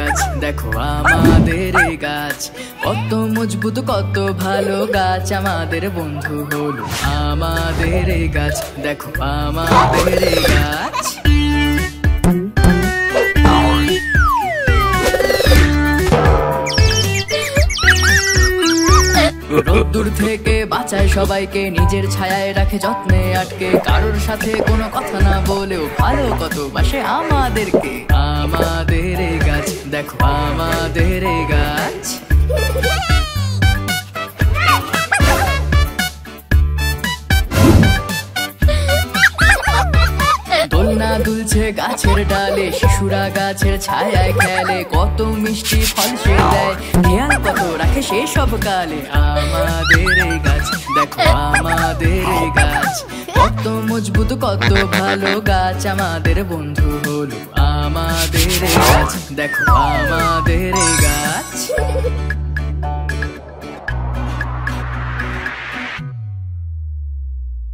গাছ, দেখো আমাদের এই গাছ। কত মজবুত কত ভালো গাছ, আমাদের বন্ধু হলো আমাদের এই গাছ, দেখো আমাদের এই গাছ। রোদ্দুর থেকে বাঁচায় সবাইকে, নিজের ছায়ায় রাখে যত্নে আটকে। কারোর সাথে কোনো কথা না বলেও ভালো কত বাসে আমাদেরকে। আমাদের এই গাছ, দেখো আমাদের এই গাছ। দোলনা দুলছে গাছের ডালে, শিশুরা গাছের ছায়ায় খেলে। কত মিষ্টি ফল সে দেয়, খেয়াল কত রাখে সে সব কালে। আমাদের এই গাছ, দেখো আমাদের এই গাছ। কত মজবুত কত ভালো গাছ, আমাদের বন্ধু হলো আমাদের এই গাছ, দেখো আমাদের এই গাছ।